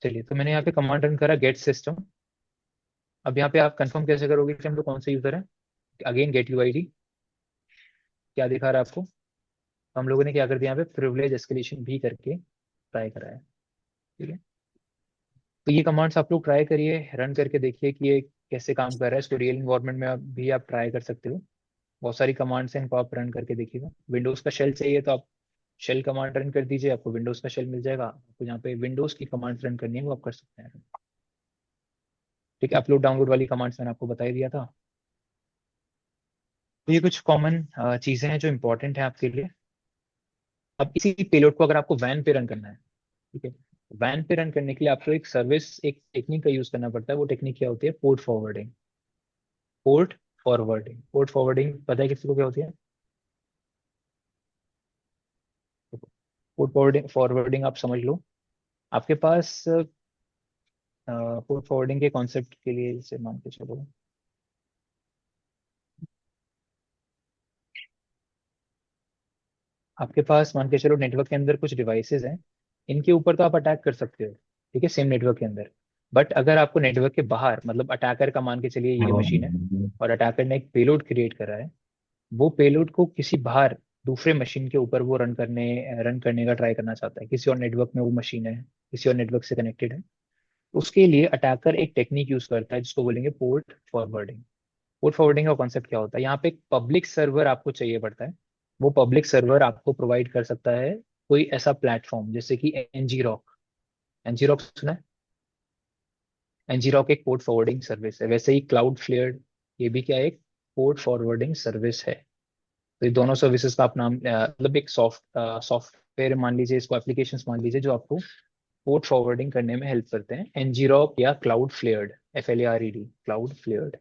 चलिए, तो मैंने यहाँ पे कमांड रन करा गेट सिस्टम। अब यहाँ पे आप कंफर्म कैसे करोगे कि हम लोग कौन से यूजर हैं? अगेन गेट यूआईडी, क्या दिखा रहा है आपको? तो हम लोगों ने क्या कर दिया, यहाँ पे प्रिविलेज एस्केलेशन भी करके ट्राई करा है। ठीक है, तो ये कमांड्स आप लोग ट्राई करिए, रन करके देखिए कि ये कैसे काम कर रहा है। इसको रियल इन्वायरमेंट में भी आप ट्राई कर सकते हो। बहुत सारी कमांड्स हैं, इनको आप रन करके देखिएगा। विंडोज का शेल चाहिए तो आप शेल कमांड रन कर दीजिए, आपको विंडोज का शेल मिल जाएगा। आपको यहाँ पे विंडोज की कमांड्स रन करनी है वो आप कर सकते हैं। ठीक है, अपलोड डाउनलोड वाली कमांड्स मैंने आपको बता ही दिया था। तो ये कुछ कॉमन चीजें हैं जो इंपॉर्टेंट है आपके लिए। अब इसी पेलोड को अगर आपको वैन पे रन करना है, ठीक है, वैन पे रन करने के लिए आपको एक सर्विस, एक टेक्निक का यूज करना पड़ता है। वो टेक्निक क्या होती है? Port forwarding. पोर्ट फॉरवर्डिंग पता है किसी को क्या होती है? पोर्ट फॉरवर्डिंग फॉरवर्डिंग आप समझ लो। आपके पास पोर्ट फॉरवर्डिंग के कॉन्सेप्ट के लिए जैसे मान के चलो, आपके पास मान के चलो नेटवर्क के अंदर कुछ डिवाइसेस हैं, इनके ऊपर तो आप अटैक कर सकते हो, ठीक है, सेम नेटवर्क के अंदर। बट अगर आपको नेटवर्क के बाहर, मतलब अटैकर का मान के चलिए ये मशीन है, और अटैकर ने एक पेलोड क्रिएट करा है, वो पेलोड को किसी बाहर दूसरे मशीन के ऊपर वो रन करने का ट्राई करना चाहता है, किसी और नेटवर्क में वो मशीन है, किसी और नेटवर्क से कनेक्टेड है। उसके लिए अटैकर एक टेक्निक यूज करता है जिसको बोलेंगे पोर्ट फॉरवर्डिंग। पोर्ट फॉरवर्डिंग का कॉन्सेप्ट क्या होता है? यहाँ पे एक पब्लिक सर्वर आपको चाहिए पड़ता है। वो पब्लिक सर्वर आपको प्रोवाइड कर सकता है कोई ऐसा प्लेटफॉर्म जैसे कि एनजी रॉक। एनजी रॉक सुना है? एनजी रॉक एक पोर्ट फॉरवर्डिंग सर्विस है। वैसे ही क्लाउड फ्लेयर, ये भी क्या है? एक पोर्ट फॉरवर्डिंग सर्विस है। तो ये दोनों सर्विसेज का आप नाम मतलब एक सॉफ्टवेयर मान लीजिए, इसको एप्लीकेशंस मान लीजिए, जो आपको पोर्ट फॉरवर्डिंग करने में हेल्प करते हैं। एनजी रॉक या cloud flared, FLARED, cloud flared.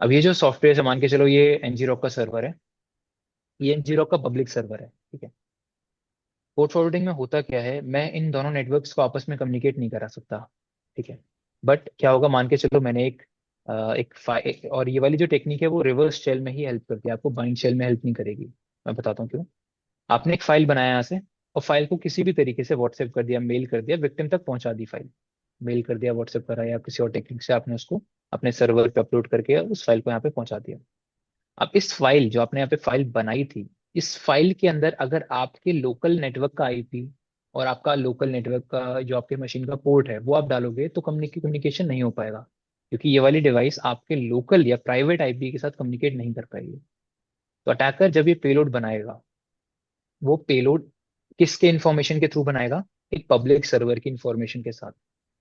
अब ये जो सॉफ्टवेयर है, मान के चलो ये एनजी रॉक का सर्वर है, ये एनजी रॉक का पब्लिक सर्वर है, ठीक है। पोर्ट फॉरवर्डिंग में होता क्या है, मैं इन दोनों नेटवर्क्स को आपस में कम्युनिकेट नहीं करा सकता, ठीक है। बट क्या होगा, मान के चलो मैंने एक फाइल, और ये वाली जो टेक्निक है वो रिवर्स शेल में ही हेल्प करती है, आपको बाइंड शेल में हेल्प नहीं करेगी। मैं बताता हूँ क्यों। आपने एक फाइल बनाया यहाँ से, और फाइल को किसी भी तरीके से व्हाट्सएप कर दिया, मेल कर दिया, विक्टिम तक पहुंचा दी फाइल। मेल कर दिया, व्हाट्सएप करा, या किसी और टेक्निक से आपने उसको अपने सर्वर पे अपलोड करके उस फाइल को यहाँ पे पहुंचा दिया। अब इस फाइल, जो आपने यहाँ पे फाइल बनाई थी, इस फाइल के अंदर अगर आपके लोकल नेटवर्क का आईपी और आपका लोकल नेटवर्क का जो आपके मशीन का पोर्ट है वो आप डालोगे, तो कम्युनिकेशन नहीं हो पाएगा, क्योंकि ये वाली डिवाइस आपके लोकल या प्राइवेट आईपी के साथ कम्युनिकेट नहीं कर पाएगी। तो अटैकर जब ये पेलोड बनाएगा, वो पेलोड किसके इंफॉर्मेशन के थ्रू बनाएगा? एक पब्लिक सर्वर की इंफॉर्मेशन के साथ,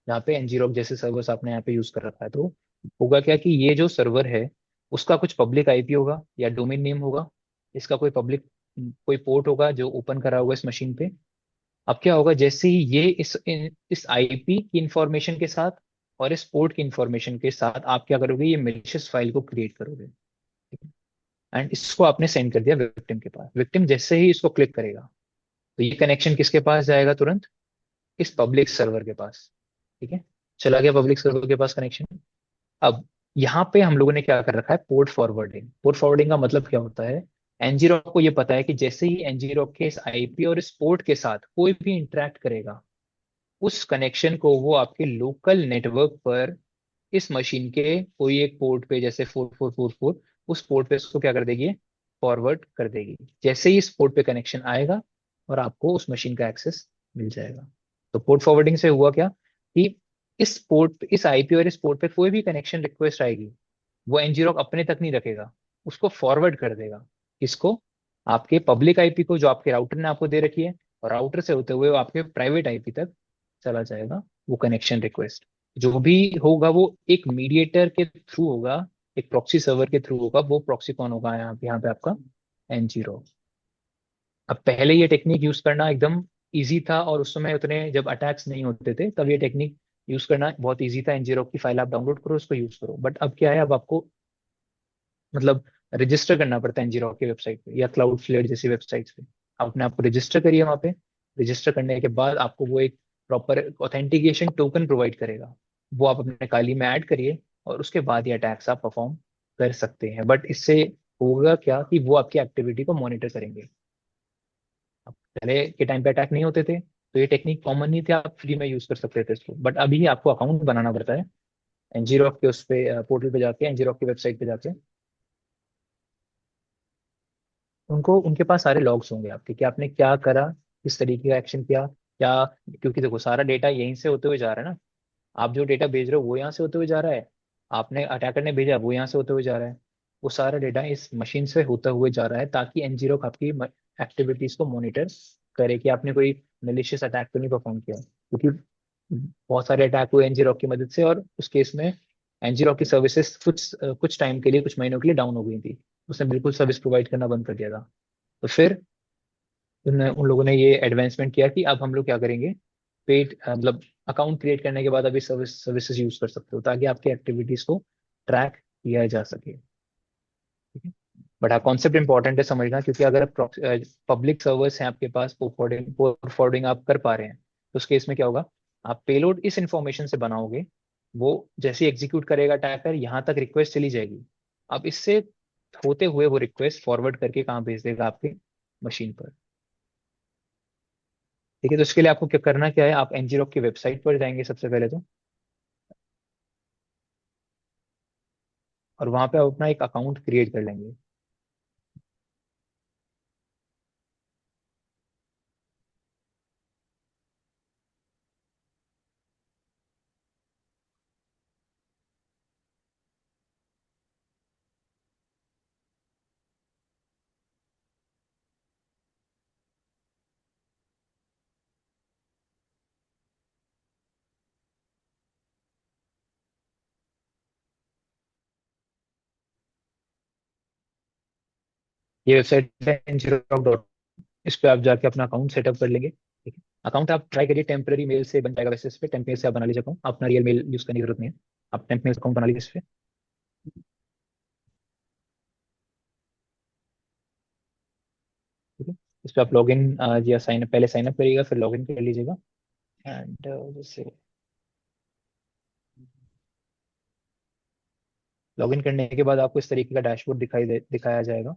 जहाँ पे ngrok जैसे सर्वर्स आपने यहाँ पे यूज कर रखा है। तो होगा क्या कि ये जो सर्वर है उसका कुछ पब्लिक आईपी होगा या डोमेन नेम होगा, इसका कोई पब्लिक कोई पोर्ट होगा जो ओपन करा होगा इस मशीन पे। अब क्या होगा, जैसे ही ये इस आईपी की इंफॉर्मेशन के साथ और इस पोर्ट की इंफॉर्मेशन के साथ आप क्या करोगे, ये मेलिशियस फाइल को क्रिएट करोगे, एंड इसको आपने सेंड कर दिया विक्टिम के पास। विक्टिम जैसे ही इसको क्लिक करेगा, तो ये कनेक्शन किसके पास जाएगा? तुरंत इस पब्लिक सर्वर के पास, ठीक है। चला गया पब्लिक सर्वर के पास कनेक्शन। अब यहाँ पे हम लोगों ने क्या कर रखा है? Port forwarding. पोर्ट फॉरवर्डिंग का मतलब क्या होता है? एनजीरॉक को ये पता है कि जैसे ही एनजीरॉक के इस आईपी और इस पोर्ट के साथ कोई भी इंटरेक्ट करेगा, उस कनेक्शन को वो आपके लोकल नेटवर्क पर इस मशीन के कोई एक पोर्ट पे, जैसे 4444, उस पोर्ट पे उसको क्या कर देगी? फॉरवर्ड कर देगी। जैसे ही इस पोर्ट पे कनेक्शन आएगा, और आपको उस मशीन का एक्सेस मिल जाएगा। तो पोर्ट फॉरवर्डिंग से हुआ क्या कि इस आईपी और इस पोर्ट पे कोई भी कनेक्शन रिक्वेस्ट आएगी, वो ngrok अपने तक नहीं रखेगा, उसको फॉरवर्ड कर देगा। किसको? आपके पब्लिक आईपी को, जो आपके राउटर ने आपको दे रखी है, और राउटर से होते हुए वो आपके प्राइवेट आईपी तक चला जाएगा वो कनेक्शन रिक्वेस्ट। जो भी होगा वो एक मीडिएटर के थ्रू होगा, एक प्रॉक्सी सर्वर के थ्रू होगा। वो प्रॉक्सी कौन होगा? यहाँ पे आपका ngrok। अब पहले ये टेक्निक यूज करना एकदम इजी था, और उस समय उतने जब अटैक्स नहीं होते थे तब ये टेक्निक यूज करना बहुत इजी था। ngrok की फाइल आप डाउनलोड करो, उसको यूज करो। बट अब क्या है, अब आपको मतलब रजिस्टर करना पड़ता है ngrok की वेबसाइट पे या क्लाउड फ्लेयर जैसी वेबसाइट्स पे। आप अपने आप को रजिस्टर करिए वहाँ पे। रजिस्टर करने के बाद आपको वो एक प्रॉपर ऑथेंटिकेशन टोकन प्रोवाइड करेगा, वो आप अपने काली में ऐड करिए, और उसके बाद ये अटैक्स आप परफॉर्म कर सकते हैं। बट इससे होगा क्या कि वो आपकी एक्टिविटी को मॉनिटर करेंगे। पहले के टाइम पे अटैक नहीं होते थे तो ये टेक्निक कॉमन नहीं थी, आप फ्री में यूज कर सकते थे इसको, बट अभी आपको अकाउंट बनाना पड़ता है एनजीरॉक के उस पे पोर्टल पे जाके, एनजीरॉक की वेबसाइट पे जाके। उनको उनके पास सारे लॉग्स होंगे आपके कि आपने क्या करा, किस तरीके का एक्शन किया क्या। क्योंकि देखो सारा डेटा यहीं से होते हुए जा रहा है ना, आप जो डेटा भेज रहे हो वो यहाँ से होते हुए जा रहा है, आपने अटैकर ने भेजा वो यहाँ से होते हुए जा रहा है, वो सारा डेटा इस मशीन से होता हुए जा रहा है ताकि एनजीरो आपकी एक्टिविटीज को मॉनिटर करे कि आपने कोई मेलिशियस अटैक तो नहीं परफॉर्म किया। क्योंकि बहुत सारे अटैक हुए एनजीरो की मदद से, और उस केस में एनजीरो की सर्विसेज कुछ टाइम के लिए, कुछ महीनों के लिए डाउन हो गई थी, उसने बिल्कुल सर्विस प्रोवाइड करना बंद कर दिया था। तो फिर उन लोगों ने ये एडवांसमेंट किया कि अब हम लोग क्या करेंगे, पेड मतलब अकाउंट क्रिएट करने के बाद अभी सर्विसेज यूज कर सकते हो ताकि आपकी एक्टिविटीज को ट्रैक किया जा सके। ठीक है, बट हाँ कॉन्सेप्ट इंपॉर्टेंट है समझना, क्योंकि अगर पब्लिक सर्वर्स हैं आपके पास, फॉरवर्डिंग आप कर पा रहे हैं, तो उस केस में क्या होगा, आप पेलोड इस इंफॉर्मेशन से बनाओगे, वो जैसे एग्जीक्यूट करेगा अटैकर यहाँ तक रिक्वेस्ट चली जाएगी, अब इससे होते हुए वो रिक्वेस्ट फॉरवर्ड करके कहाँ भेज देगा, आपके मशीन पर। ठीक है, तो इसके लिए आपको क्या करना क्या है, आप एनजीरोक की वेबसाइट पर जाएंगे सबसे पहले तो, और वहां पे आप अपना एक अकाउंट क्रिएट कर लेंगे। ये वेबसाइट है ngrok., इस पे आप जाके अपना अकाउंट सेटअप कर लेंगे। ठीक है, अकाउंट आप ट्राई करिए टेम्पररी मेल से बन जाएगा, वैसे इस पे टेम्प मेल से आप बना लीजिए अकाउंट, अपना रियल मेल यूज करने की जरूरत नहीं है, आप टेम्प मेल अकाउंट बना लीजिए इस पे। ठीक है, इस पे आप लॉग इन या साइन अप, पहले साइन अप करिएगा फिर लॉग इन कर लीजिएगा। एंड जैसे लॉग इन करने के बाद आपको इस तरीके का डैशबोर्ड दिखाया जाएगा।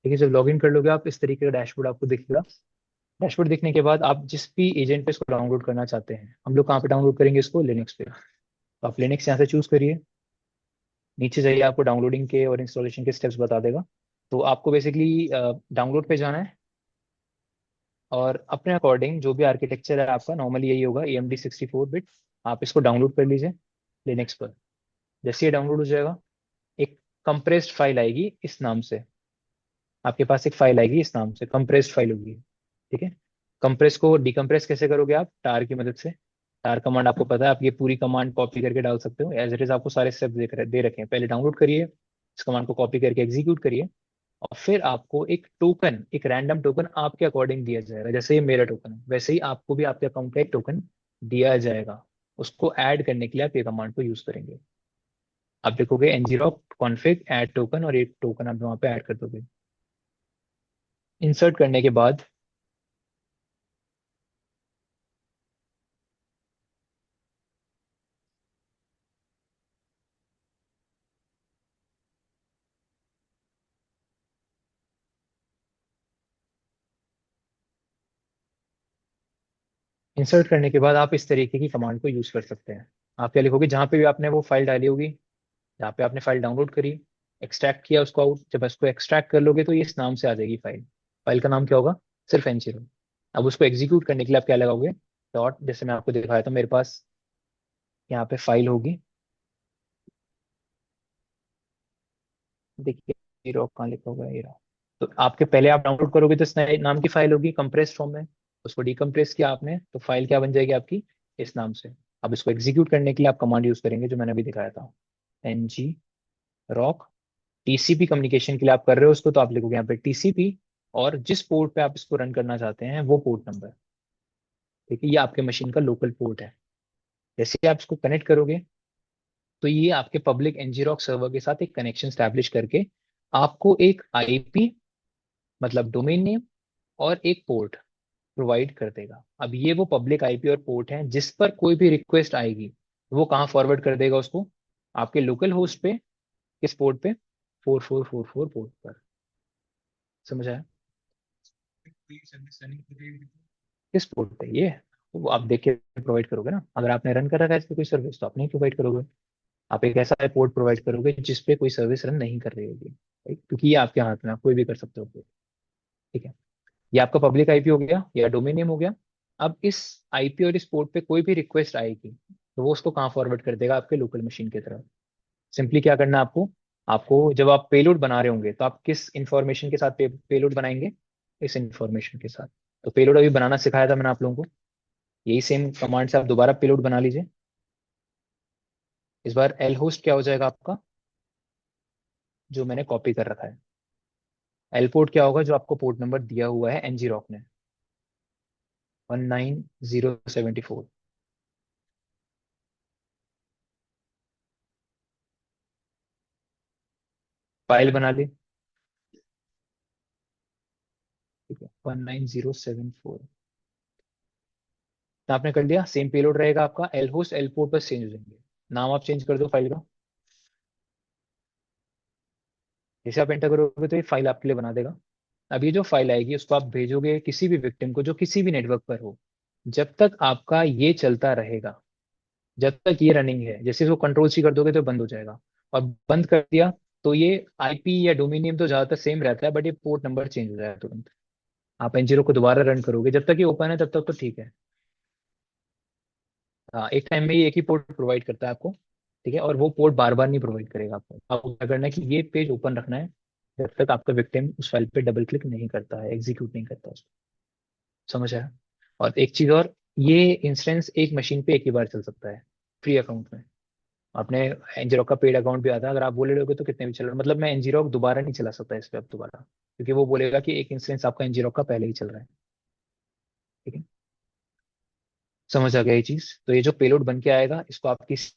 ठीक है, जब लॉग इन कर लोगे आप, इस तरीके का डैशबोर्ड आपको दिखेगा। डैशबोर्ड दिखने के बाद आप जिस भी एजेंट पे इसको डाउनलोड करना चाहते हैं, हम लोग कहाँ पे डाउनलोड करेंगे इसको, लिनक्स पे, तो आप लिनक्स यहाँ से चूज करिए। नीचे जाइए, आपको डाउनलोडिंग के और इंस्टॉलेशन के स्टेप्स बता देगा। तो आपको बेसिकली डाउनलोड पे जाना है, और अपने अकॉर्डिंग जो भी आर्किटेक्चर है आपका, नॉर्मली यही होगा AMD 64 बिट, आप इसको डाउनलोड कर लीजिए लिनक्स पर। जैसे ये डाउनलोड हो जाएगा, एक कंप्रेस्ड फाइल आएगी इस नाम से, आपके पास एक फाइल आएगी इस नाम से, कंप्रेस्ड फाइल होगी। ठीक है, कंप्रेस को डिकम्प्रेस कैसे करोगे आप, टार की मदद से। टार कमांड आपको पता है, आप ये पूरी कमांड कॉपी करके डाल सकते हो, एज इट इज आपको सारे स्टेप दे रखे हैं, पहले डाउनलोड करिए, इस कमांड को कॉपी करके एग्जीक्यूट करिए, और फिर आपको एक टोकन, एक रैंडम टोकन आपके अकॉर्डिंग दिया जाएगा, जैसे ये मेरा टोकन है वैसे ही आपको भी आपके अकाउंट का एक टोकन दिया जाएगा। उसको ऐड करने के लिए आप ये कमांड को यूज करेंगे। आप देखोगे ngrok config ऐड टोकन, और एक टोकन आप वहां पे ऐड कर दोगे। इंसर्ट करने के बाद, आप इस तरीके की कमांड को यूज कर सकते हैं। आप क्या लिखोगे, जहां पे भी आपने वो फाइल डाली होगी, जहाँ पे आपने फाइल डाउनलोड करी, एक्सट्रैक्ट किया उसको आउट, जब उसको एक्सट्रैक्ट कर लोगे तो ये इस नाम से आ जाएगी फाइल। फाइल का नाम क्या होगा, सिर्फ एनजीरो। अब उसको एग्जीक्यूट करने के लिए आप क्या लगाओगे, डॉट, जैसे मैं आपको दिखाया था, मेरे पास यहाँ पे फाइल होगी, देखिए ये रॉक कहाँ लिखा होगा, ये रहा। तो आपके पहले आप डाउनलोड करोगे तो इस नए नाम की फाइल होगी कंप्रेस्ड फॉर्म में, उसको डिकम्प्रेस किया आपने तो फाइल क्या बन जाएगी आपकी, इस नाम से। अब इसको एग्जीक्यूट करने के लिए आप कमांड यूज करेंगे जो मैंने अभी दिखाया था, ng रॉक। टीसीपी कम्युनिकेशन के लिए आप कर रहे हो उसको, तो आप लिखोगे यहाँ पे टीसीपी, और जिस पोर्ट पे आप इसको रन करना चाहते हैं वो पोर्ट नंबर। ठीक है, ये आपके मशीन का लोकल पोर्ट है। जैसे ही आप इसको कनेक्ट करोगे, तो ये आपके पब्लिक ngrok सर्वर के साथ एक कनेक्शन स्टैब्लिश करके आपको एक आईपी, मतलब डोमेन नेम, और एक पोर्ट प्रोवाइड कर देगा। अब ये वो पब्लिक आईपी और पोर्ट है जिस पर कोई भी रिक्वेस्ट आएगी तो वो कहाँ फॉरवर्ड कर देगा उसको, आपके लोकल होस्ट पे। किस पोर्ट पे? 4444 पोर्ट पर। समझ आया? किस पोर्ट पे ये, तो वो आप देख के प्रोवाइड करोगे ना। अगर आपने रन कर रखा है इस पे कोई सर्विस तो आप नहीं प्रोवाइड करोगे। आप एक ऐसा पोर्ट प्रोवाइड करोगे जिस पे कोई सर्विस रन नहीं कर रही होगी, right? क्योंकि ये आपके हाथ में, आप कोई भी कर सकते हो port, ठीक है। ये आपका पब्लिक आईपी हो गया या डोमेन नेम हो गया। अब इस आईपी और इस पोर्ट पे कोई भी रिक्वेस्ट आएगी तो वो उसको कहाँ फॉरवर्ड कर देगा, आपके लोकल मशीन की तरफ। सिंपली क्या करना है आपको, आपको जब आप पेलोड बना रहे होंगे तो आप किस इंफॉर्मेशन के साथ पेलोड बनाएंगे, इस इंफॉर्मेशन के साथ। तो पेलोड अभी बनाना सिखाया था मैंने आप लोगों को, यही सेम कमांड से आप दोबारा पेलोड बना लीजिए। इस बार एल होस्ट क्या हो जाएगा आपका, जो मैंने कॉपी कर रखा है। एल पोर्ट क्या होगा, जो आपको पोर्ट नंबर दिया हुआ है एनजी रॉक ने, 19074। फाइल बना ली, ठीक है, 19074। तो आपने कर लिया, सेम पेलोड रहेगा आपका, एल होस्ट एल पोर्ट पर चेंज हो जाएंगे। नाम आप चेंज कर दो फाइल का। जैसे आप एंटर करोगे तो ये फाइल आपके लिए बना देगा। अब ये जो फाइल आएगी उसको आप भेजोगे किसी भी विक्टिम को जो किसी भी नेटवर्क पर हो। जब तक आपका ये चलता रहेगा, जब तक ये रनिंग है, जैसे इसको कंट्रोल सी कर दोगे तो बंद हो जाएगा। और बंद कर दिया तो ये आईपी या डोमेन नेम तो ज्यादातर सेम रहता है, बट ये पोर्ट नंबर चेंज हो जाएगा तुरंत। आप एनजीरो को दोबारा रन करोगे, जब तक ये ओपन है तब तक तो ठीक है। हाँ, एक टाइम में ये एक ही पोर्ट प्रोवाइड करता है आपको, ठीक है। और वो पोर्ट बार बार नहीं प्रोवाइड करेगा आपको। आपको क्या करना है कि ये पेज ओपन रखना है जब तक आपका विक्टिम उस फाइल पे डबल क्लिक नहीं करता है, एग्जीक्यूट नहीं करता उसको। समझ आया? और एक चीज और, ये इंस्टेंस एक मशीन पे एक ही बार चल सकता है, फ्री अकाउंट में। आपने एनजीरॉक का पेड अकाउंट भी आता है, अगर आप बोले लोगे तो कितने भी चल, मतलब मैं एनजीरॉक दोबारा नहीं चला सकता इस पे अब दोबारा, क्योंकि वो बोलेगा कि एक इंस्टेंस आपका एनजीरॉक का पहले ही चल रहा है। ठीक है, समझ आ गया ये चीज। तो ये जो पेलोड बन के आएगा इसको आप किस